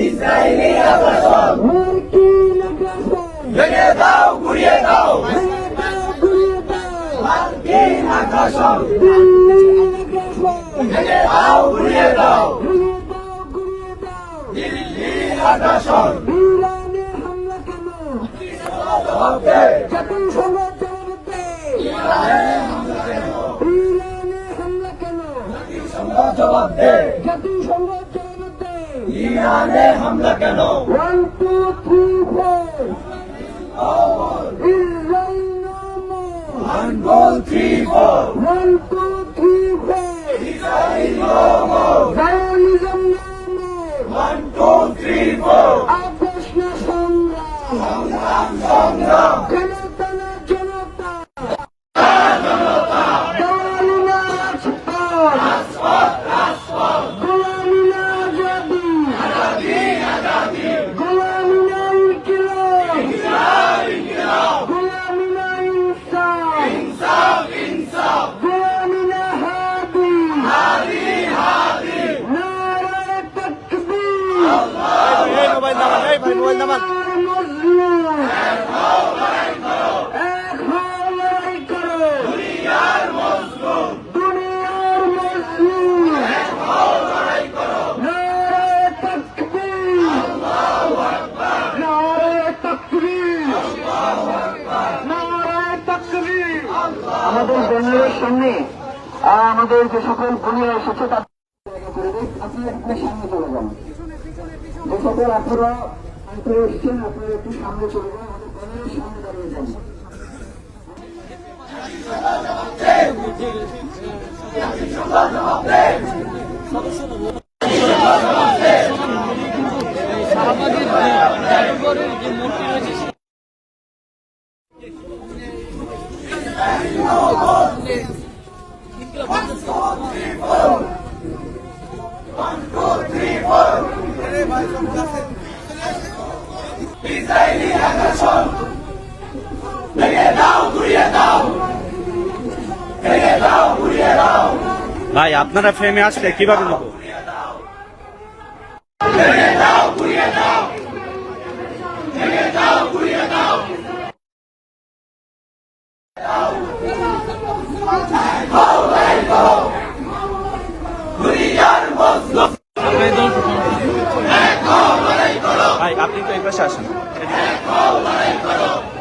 Israeli আগ্রাসন, মার্কিন আগ্রাসন, ভেঙে দাও ঘুরিয়ে দাও, ভেঙে দাও, ঘুরিয়ে দাও, মার্কিন আগ্রাসন, দিল্লির আগ্রাসন, ভেঙে দাও ঘুরিয়ে দাও, ভেঙে দাও, ঘুরিয়ে দাও, দিল্লির আগ্রাসন, ইরানে হামলা কেন? জবাব দে, জাতিসংঘ জবাব দে। ইরানে হামলা কেন? জবাব দে, জাতিসংঘ জবাব দে। ইরানে হামলা কেন? 1 2 3 4 Israel no more। 1 2 3 4 1 2 3 4 Israel no more। Zionism no more। 1 2 3 4 আপোষ না সংগ্রাম, সংগ্রাম, জনতা না জনতা, গোলামি না রাজপথ, গোলামি না আজাদি, গোলামি না ইনকিলাব, গোলামি না ইনসাফ, গোলামি না হাদি, নারায়ে তাকবীর, দুনিয়ার মজলুম, এক হও লড়াই করো, দুনিয়ার মজলুম, নারায়ে তাকবীর, নারায়ে তাকবীর, নারায়ে তাকবীর। আমাদের ব্যানারের সামনে আমাদের যে সকল বোনেরা এসেছে তাদের জায়গা করে দিন। আপনারা একটু সামনে চলে যান। যে সকল আপনারা এসছেন আপনারা একটু সামনে চলে যান, আমাদের ব্যানারের সামনে দাঁড়িয়ে যান। ইসরায়েলি আগ্রাসন, ভেঙে দাও ঘুরিয়ে দাও, ভেঙে দাও ঘুরিয়ে দাও, ভাই আপনারা ফ্রেমে আসলে কিভাবে নেব? ভেঙে দাও ঘুরিয়ে দাও, ভেঙে দাও ঘুরিয়ে দাও, দুনিয়ার মজলুম, ভাই আপনি তো এই পাশে আসেন।